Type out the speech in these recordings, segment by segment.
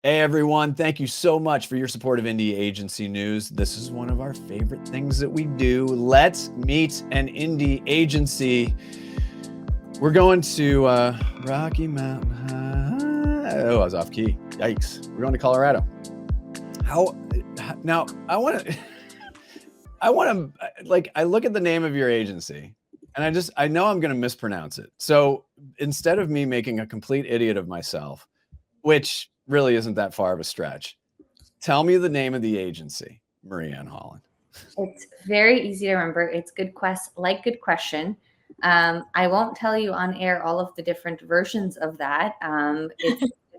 Hey everyone, thank you so much for your support of indie agency news. This is one of our favorite things that we do. Let's meet an indie agency. We're going to Rocky Mountain High. Oh, I was off key. Yikes. We're going to Colorado. Now I want to I look at the name of your agency and I know I'm going to mispronounce it. So instead of me making a complete idiot of myself, which really isn't that far of a stretch, tell me the name of the agency, Marie-Anne Holland. It's very easy to remember. It's Good Question. I won't tell you on air all of the different versions of that.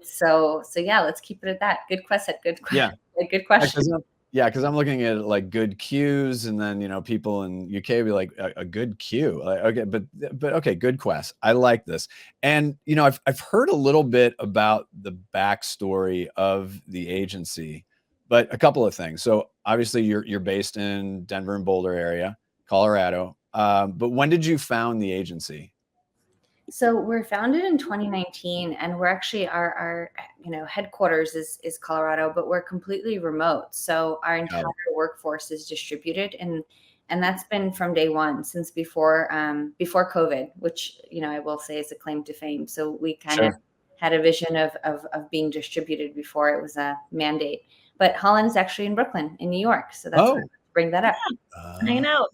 So yeah, let's keep it at that. Good question. Yeah. Good question. Yeah, because I'm looking at like good cues, and then people in UK be like a good cue. Like, okay, but okay, good quest. I like this, and I've heard a little bit about the backstory of the agency, but a couple of things. So obviously you're based in Denver and Boulder area, Colorado. But when did you found the agency? So we're founded in 2019, and we're actually our headquarters is Colorado, but we're completely remote. So our entire workforce is distributed, and that's been from day one, since before COVID, which I will say is a claim to fame. So we kind of had a vision of being distributed before it was a mandate. But Holland is actually in Brooklyn, in New York, so that's why I bring that up. Hanging out.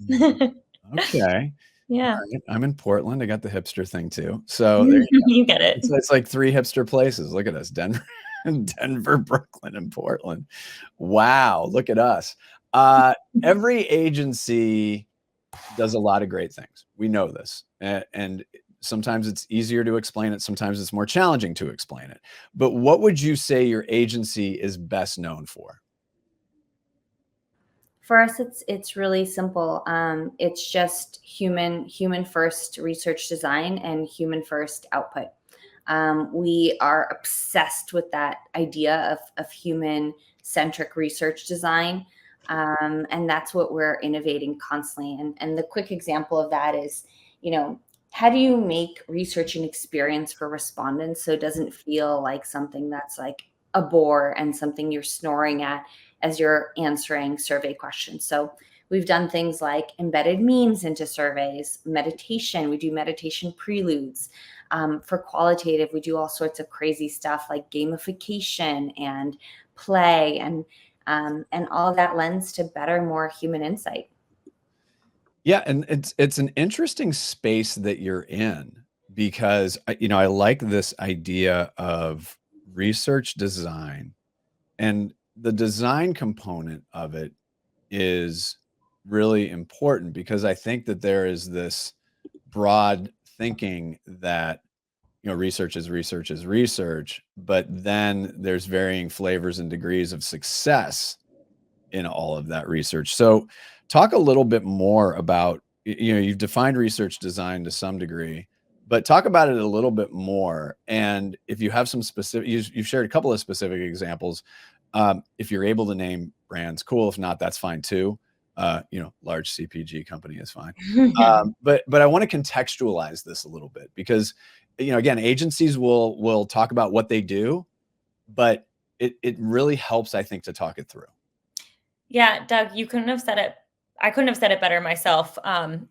Okay. Yeah. Right. I'm in Portland. I got the hipster thing too. So you get it. It's like 3 hipster places. Look at us. Denver, Brooklyn, and Portland. Wow. Look at us. Every agency does a lot of great things. We know this. And sometimes it's easier to explain it. Sometimes it's more challenging to explain it. But what would you say your agency is best known for? For us, it's really simple. It's just human first research design and human first output. We are obsessed with that idea of human centric research design, and that's what we're innovating constantly. And the quick example of that is, how do you make research an experience for respondents so it doesn't feel like something that's like a bore and something you're snoring at as you're answering survey questions. So we've done things like embedded memes into surveys, meditation. We do meditation preludes. For qualitative, we do all sorts of crazy stuff like gamification and play, and all of that lends to better, more human insight. Yeah, and it's an interesting space that you're in, because I like this idea of research design, and the design component of it is really important, because I think that there is this broad thinking that research is research, but then there's varying flavors and degrees of success in all of that research. So talk a little bit more about, you've defined research design to some degree, but talk about it a little bit more. And if you have some specific, you've shared a couple of specific examples. If you're able to name brands, cool. If not, that's fine too. Large CPG company is fine. But I want to contextualize this a little bit, because, again, agencies will talk about what they do, but it really helps, I think, to talk it through. Yeah, Doug, you couldn't have said it. I couldn't have said it better myself.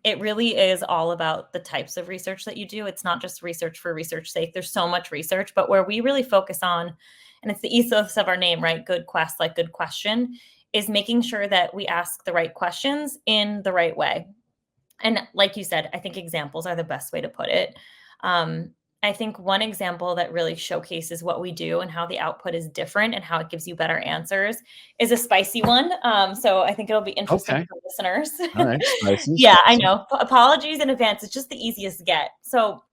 It really is all about the types of research that you do. It's not just research for research's sake. There's so much research, but where we really focus on, and it's the ethos of our name, right? Good quest, like good question, is making sure that we ask the right questions in the right way. And like you said, I think examples are the best way to put it. I think one example that really showcases what we do and how the output is different and how it gives you better answers is a spicy one. So I think it'll be interesting for listeners. All right. Spicy. Yeah, I know. Apologies in advance. It's just the easiest to get. So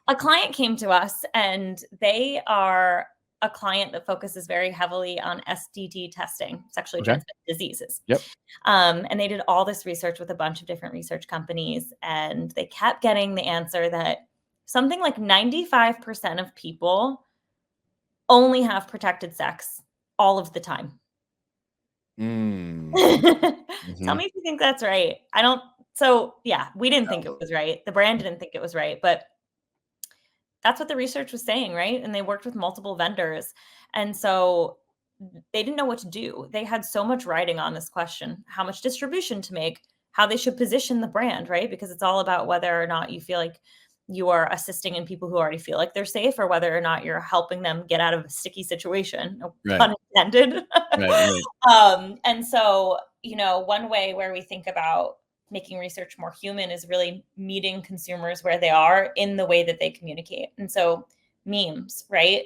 a client came to us, and they are a client that focuses very heavily on STD testing, sexually transmitted diseases. Yep. And they did all this research with a bunch of different research companies, and they kept getting the answer that something like 95% of people only have protected sex all of the time. Tell me if you think that's right. I don't. So yeah, we didn't think it was right. The brand didn't think it was right, but that's what the research was saying, right? And they worked with multiple vendors. And so they didn't know what to do. They had so much writing on this question, how much distribution to make, how they should position the brand, right? Because it's all about whether or not you feel like you are assisting in people who already feel like they're safe, or whether or not you're helping them get out of a sticky situation, no Right. pun intended. Right. And so, one way where we think about making research more human is really meeting consumers where they are in the way that they communicate. And so memes, right?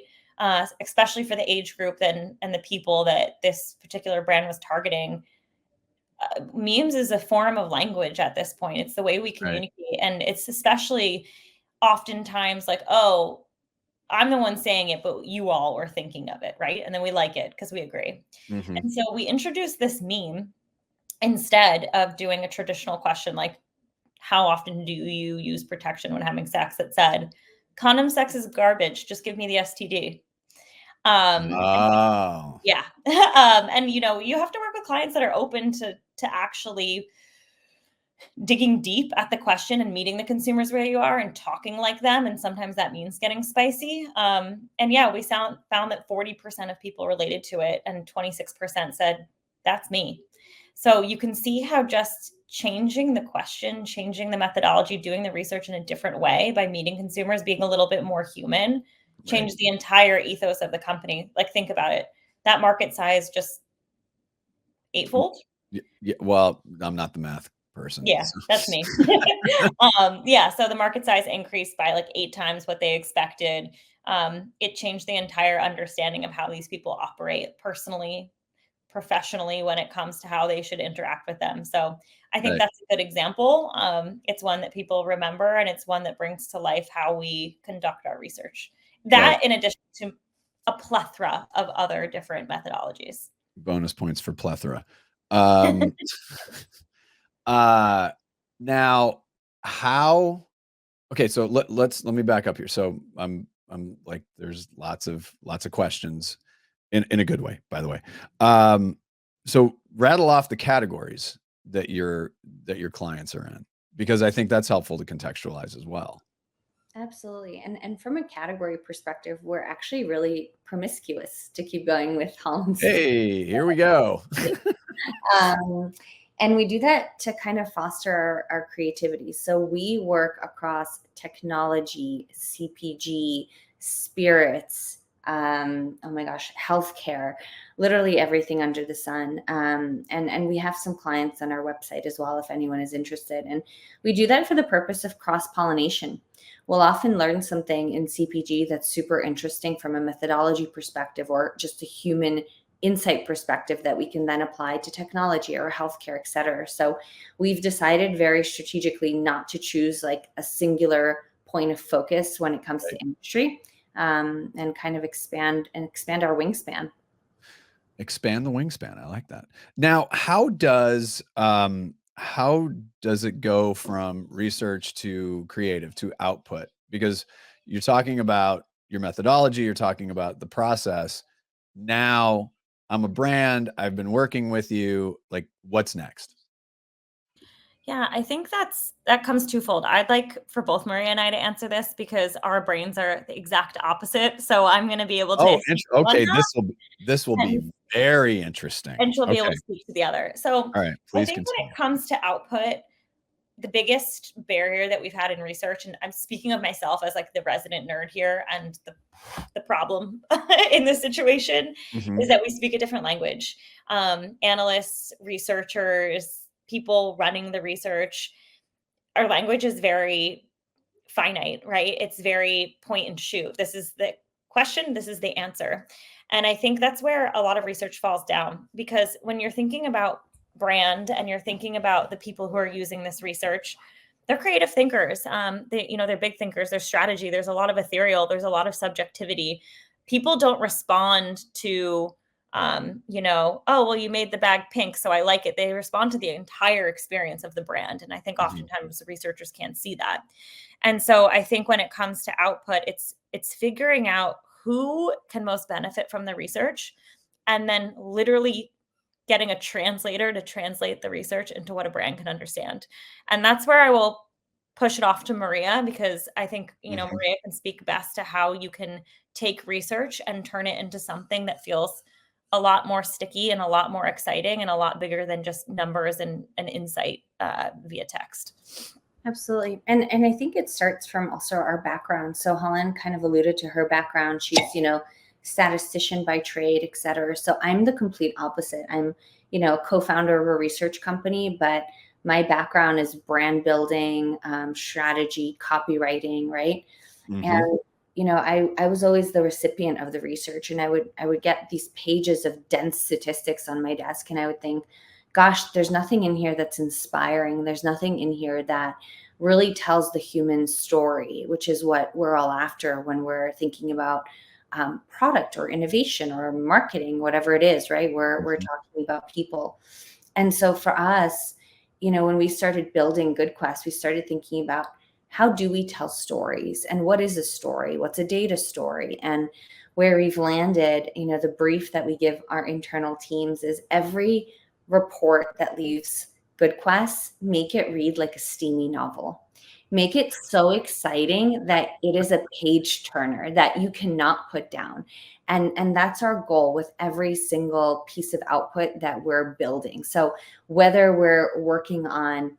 Especially for the age group and the people that this particular brand was targeting. Memes is a form of language at this point. It's the way we Right. communicate. And it's especially oftentimes like, oh, I'm the one saying it, but you all are thinking of it, right? And then we like it because we agree. Mhm. And so we introduced this meme instead of doing a traditional question like, how often do you use protection when having sex, that said, condom sex is garbage. Just give me the STD. Oh. Yeah. And you have to work with clients that are open to actually digging deep at the question and meeting the consumers where you are and talking like them. And sometimes that means getting spicy. And yeah, we found that 40% of people related to it and 26% said, that's me. So you can see how just changing the question, changing the methodology, doing the research in a different way by meeting consumers, being a little bit more human, changed the entire ethos of the company. Like, think about it. That market size just eightfold. Yeah, well, I'm not the math person. Yeah, So. that's me. So the market size increased by like 8 times what they expected. It changed the entire understanding of how these people operate personally, professionally, when it comes to how they should interact with them. So I think Right. that's a good example. It's one that people remember, and it's one that brings to life how we conduct our research. That, in addition to a plethora of other different methodologies. Bonus points for plethora. Now how okay, so let me back up here. So I'm like there's lots of questions in a good way, by the way. So rattle off the categories that your clients are in, because I think that's helpful to contextualize as well. Absolutely. And from a category perspective, we're actually really promiscuous, to keep going with Holland's. Hey, here we go. And we do that to kind of foster our creativity. So we work across technology, CPG, spirits, oh my gosh, healthcare, literally everything under the sun. And we have some clients on our website as well, if anyone is interested. And we do that for the purpose of cross-pollination. We'll often learn something in CPG that's super interesting from a methodology perspective or just a human insight perspective that we can then apply to technology or healthcare, et cetera. So we've decided very strategically not to choose like a singular point of focus when it comes to industry, and kind of expand our wingspan. Expand the wingspan. I like that. Now, how does it go from research to creative to output? Because you're talking about your methodology, you're talking about the process. Now, I'm a brand, I've been working with you, like what's next? Yeah, I think that comes twofold. I'd like for both Maria and I to answer this because our brains are the exact opposite. So I'm going to be able to speak to one Okay, half, this will be and very interesting. and she'll be able Okay. to speak to the other. So All right, I please think when continue. it comes to output, the biggest barrier that we've had in research, and I'm speaking of myself as like the resident nerd here and the problem in this situation, Mhm. is that we speak a different language. Analysts, researchers, people running the research, our language is very finite, right? It's very point and shoot. This is the question, this is the answer. And I think that's where a lot of research falls down, because when you're thinking about brand and you're thinking about the people who are using this research, they're creative thinkers. They're big thinkers. There's strategy. There's a lot of ethereal. There's a lot of subjectivity. People don't respond to, oh, well, you made the bag pink, so I like it. They respond to the entire experience of the brand. And I think Mhm. oftentimes researchers can't see that. And so I think when it comes to output, it's figuring out who can most benefit from the research, and then literally getting a translator to translate the research into what a brand can understand. And that's where I will push it off to Maria, because I think, Maria can speak best to how you can take research and turn it into something that feels a lot more sticky and a lot more exciting and a lot bigger than just numbers and insight via text. Absolutely. And I think it starts from also our background. So Holland kind of alluded to her background. She's, statistician by trade, et cetera. So I'm the complete opposite. I'm, co-founder of a research company, but my background is brand building, strategy, copywriting, right? And I was always the recipient of the research, and I would get these pages of dense statistics on my desk, and I would think, gosh, there's nothing in here that's inspiring. There's nothing in here that really tells the human story, which is what we're all after when we're thinking about product or innovation or marketing, whatever it is, right? We're talking about people. And so for us, when we started building GoodQuest, we started thinking about, how do we tell stories, and what is a story? What's a data story? And where we've landed, the brief that we give our internal teams is, every report that leaves GoodQuest, make it read like a steamy novel. Make it so exciting that it is a page turner that you cannot put down. And that's our goal with every single piece of output that we're building. So whether we're working on,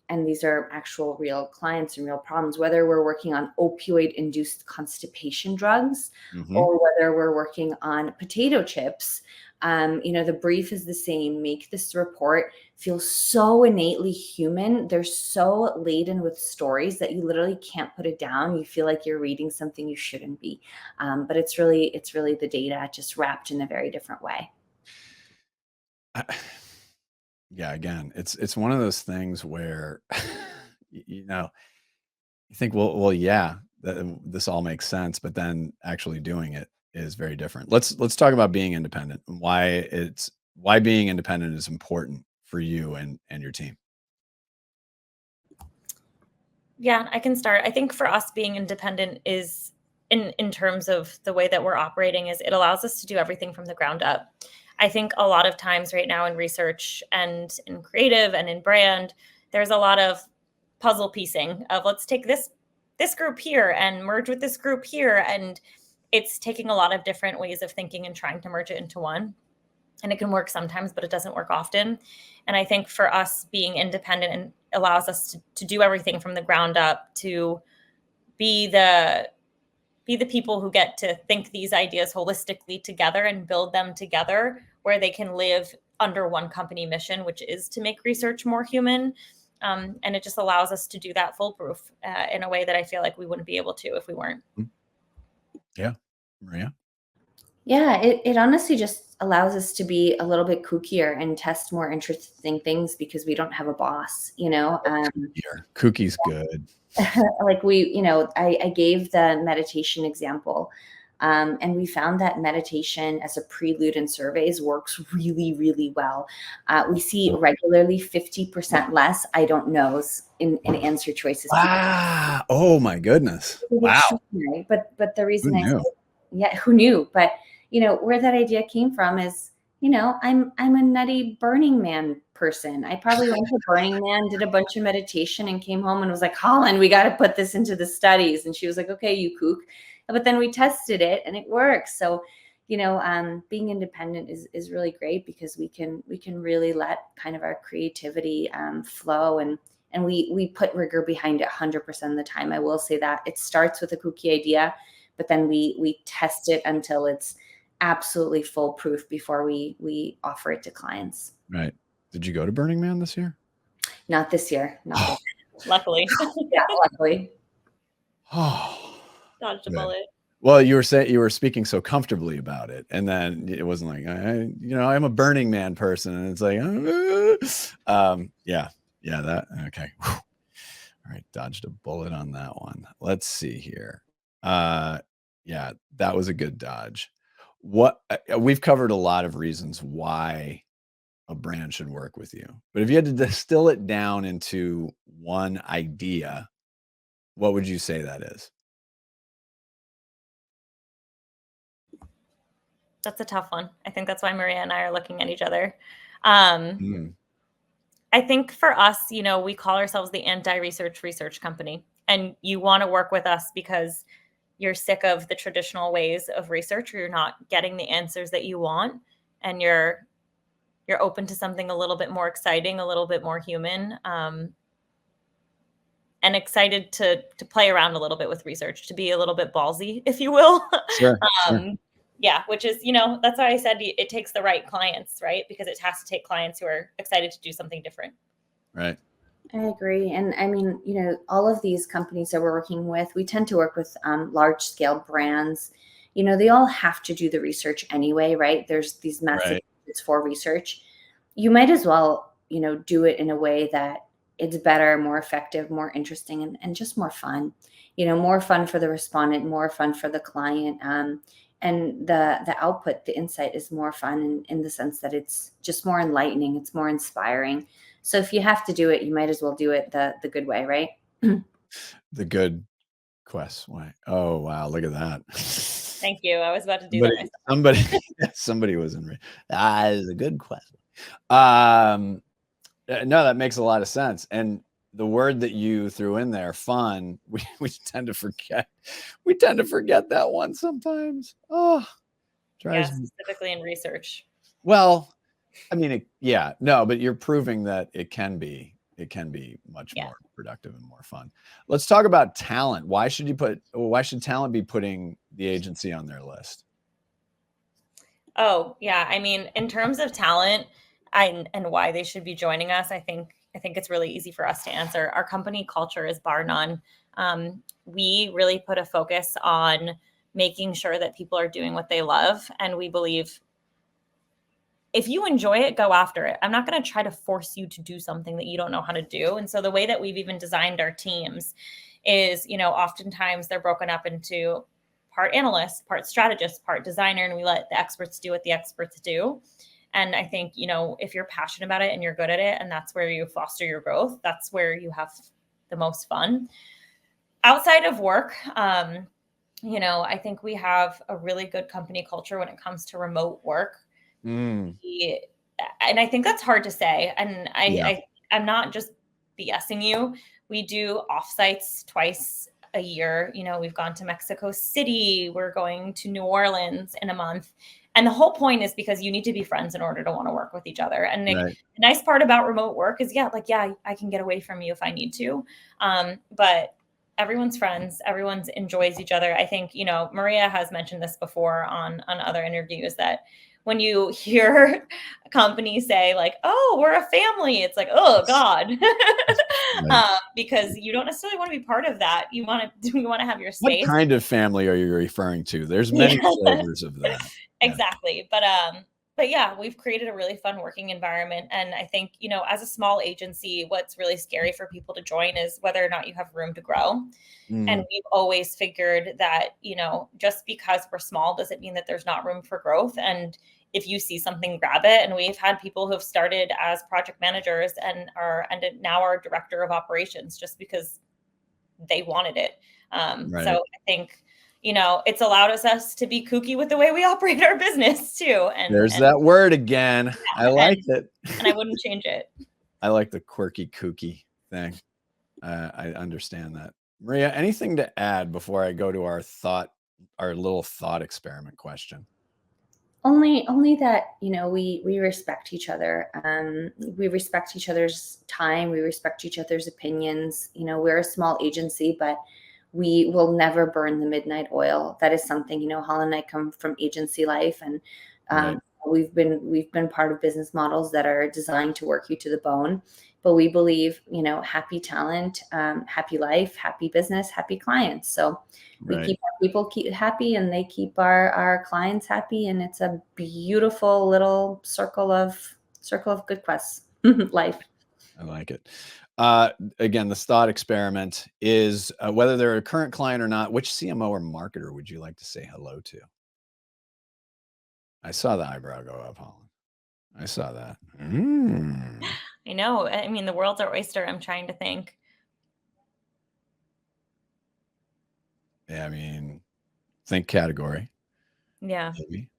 and these are actual real clients and real problems, whether we're working on opioid-induced constipation drugs, or whether we're working on potato chips, the brief is the same. Make this report feel so innately human. They're so laden with stories that you literally can't put it down. You feel like you're reading something you shouldn't be. But it's really the data just wrapped in a very different way. Yeah, again, it's one of those things where you think, well, yeah, this all makes sense, but then actually doing it is very different. Let's talk about being independent and why being independent is important for you and your team. Yeah, I can start. I think for us, being independent is, in terms of the way that we're operating, is it allows us to do everything from the ground up. I think a lot of times right now in research and in creative and in brand, there's a lot of puzzle piecing of, let's take this group here and merge with this group here, and it's taking a lot of different ways of thinking and trying to merge it into one. And it can work sometimes, but it doesn't work often. And I think for us, being independent and allows us to do everything from the ground up, to be the people who get to think these ideas holistically together and build them together, where they can live under one company mission, which is to make research more human. And it just allows us to do that foolproof in a way that I feel like we wouldn't be able to if we weren't. Yeah. Maria? Yeah, it honestly just allows us to be a little bit kookier and test more interesting things because we don't have a boss, Kookie's good. Like I gave the meditation example, and we found that meditation as a prelude in surveys works really, really well. We see regularly 50% less I don't knows in answer choices. Wow. Oh my goodness. Wow. But the reason Who I say, knew? yeah, who knew? But where that idea came from is, I'm a nutty Burning Man person. I probably went to Burning Man, did a bunch of meditation, and came home and was like, Holland, we got to put this into the studies. And she was like, okay, you kook. But then we tested it and it works. So, being independent is really great because we can really let kind of our creativity flow, and we put rigor behind it 100% of the time. I will say that it starts with a kooky idea, but then we test it until it's absolutely foolproof before we offer it to clients. Right. Did you go to Burning Man this year? Not this year. Not this year. Luckily. Yeah, luckily. Oh, Dodged a good. bullet. Well, you were speaking so comfortably about it, and then it wasn't like, I'm a Burning Man person, and it's like, yeah, that okay. Whew. All right, dodged a bullet on that one. Let's see here. Yeah, that was a good dodge. We've covered a lot of reasons why a brand should work with you, but if you had to distill it down into one idea, what would you say that is? That's a tough one. I think that's why Maria and I are looking at each other. I think for us, we call ourselves the anti-research research company, and you want to work with us because you're sick of the traditional ways of research, or you're not getting the answers that you want, and you're open to something a little bit more exciting, a little bit more human, and excited to play around a little bit with research, to be a little bit ballsy, if you will. Sure, sure. Yeah, which is, that's why I said it takes the right clients, right? Because it has to take clients who are excited to do something different. Right. I agree. And I mean, all of these companies that we're working with, we tend to work with large scale brands. They all have to do the research anyway, right? There's these massive Right. budgets for research. You might as well, do it in a way that it's better, more effective, more interesting, and just more fun. More fun for the respondent, more fun for the client. And the output, the insight is more fun in the sense that it's just more enlightening, it's more inspiring. So if you have to do it, you might as well do it the good way, right? The good quest way. Oh, wow. Look at that. Thank you. I was about to do that myself. Somebody was in. It's a good quest. No, that makes a lot of sense. And the word that you threw in there, fun, we tend to forget. We tend to forget that one sometimes. Oh, Yeah, specifically in research. Well, I mean, no, but you're proving that it can be much more productive and more fun. Let's talk about talent. Why should talent be putting the agency on their list? Oh, yeah. I mean, in terms of talent and why they should be joining us, I think it's really easy for us to answer. Our company culture is bar none. We really put a focus on making sure that people are doing what they love. And we believe if you enjoy it, go after it. I'm not going to try to force you to do something that you don't know how to do. And so the way that we've even designed our teams is, oftentimes they're broken up into part analyst, part strategist, part designer, and we let the experts do what the experts do. And I think, if you're passionate about it and you're good at it, and that's where you foster your growth, that's where you have the most fun. Outside of work, I think we have a really good company culture when it comes to remote work. And I think that's hard to say. And I'm not just BSing you. We do offsites twice a year. We've gone to Mexico City. We're going to New Orleans in a month. And the whole point is because you need to be friends in order to want to work with each other. And the nice part about remote work is, I can get away from you if I need to. But everyone's friends, everyone enjoys each other. I think, Maria has mentioned this before on other interviews, that when you hear companies say like, oh, we're a family, it's like, oh God, because you don't necessarily want to be part of that. You want to have your space. What kind of family are you referring to? There's many flavors of that. Exactly. But yeah, we've created a really fun working environment. And I think, as a small agency, what's really scary for people to join is whether or not you have room to grow. And we've always figured that, just because we're small doesn't mean that there's not room for growth. And if you see something, grab it. And we've had people who have started as project managers and now are director of operations just because they wanted it. So I think, it's allowed us to be kooky with the way we operate our business too. And there's that word again. I like it. And I wouldn't change it. I like the quirky kooky thing. I understand that. Maria, anything to add before I go to our little thought experiment question? Only that, we respect each other. We respect each other's time. We respect each other's opinions. We're a small agency, but we will never burn the midnight oil. That is something, Holland and I come from agency life, and we've been part of business models that are designed to work you to the bone. But we believe, happy talent, happy life, happy business, happy clients. So we keep our people happy, and they keep our clients happy, and it's a beautiful little circle of good quests life. I like it. Again, the thought experiment is whether they're a current client or not, which CMO or marketer would you like to say hello to? I saw the eyebrow go up, Holland. I saw that. I know. I mean, the world's our oyster. I'm trying to think. Yeah, I mean, think category. Yeah. Maybe.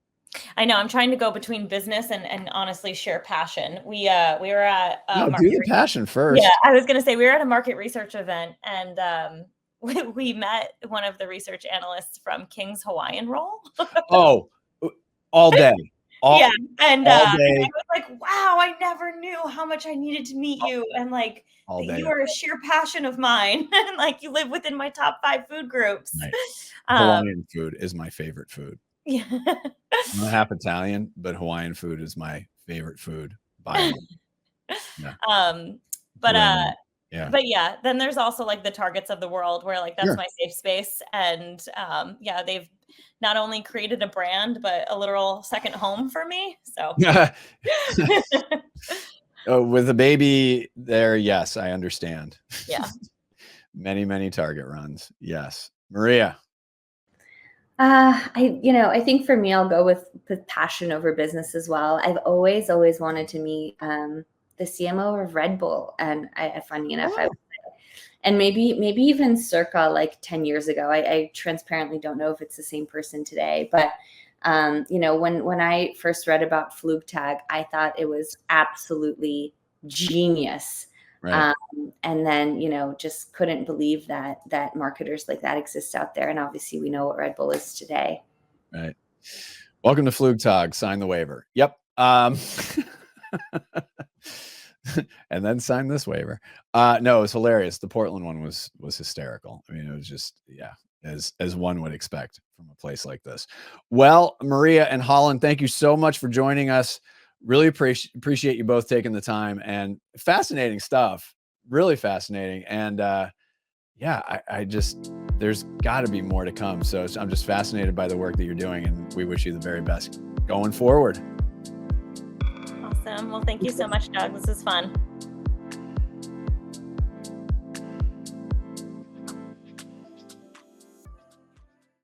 I know I'm trying to go between business and honestly sheer passion. We were at No, do the passion first. Yeah, I was going to say we were at a market research event, and we met one of the research analysts from King's Hawaiian Roll. Oh, all day. Yeah, and all I day. was like, wow, I never knew how much I needed to meet you, and like All day. you are a sheer passion of mine, and like you live within my top 5 food groups. Right. Hawaiian food is my favorite food. Yeah. I'm half Italian, but Hawaiian food is my favorite food by Yeah. Yeah. But yeah, then there's also like the Targets of the world where like that's Sure. my safe space. And yeah, they've not only created a brand, but a literal second home for me. So with a baby there, yes, I understand. Yeah. Many Target runs. Yes. Maria. I think for me, I'll go with passion over business as well. I've always wanted to meet the CMO of Red Bull, and funny enough, and maybe even circa like 10 years ago. I transparently don't know if it's the same person today, but when I first read about Flugtag, I thought it was absolutely genius. Right. And then, just couldn't believe that marketers like that exist out there. And obviously we know what Red Bull is today. Right. Welcome to Flugtag. Sign the waiver. Yep. And then sign this waiver. No, it was hilarious. The Portland one was hysterical. I mean, it was just, yeah, as one would expect from a place like this. Well, Maria and Holland, thank you so much for joining us. Really appreciate you both taking the time, and fascinating stuff, really fascinating. And yeah, I just, there's got to be more to come. So I'm just fascinated by the work that you're doing, and we wish you the very best going forward. Awesome. Well, thank you so much, Doug. This is fun.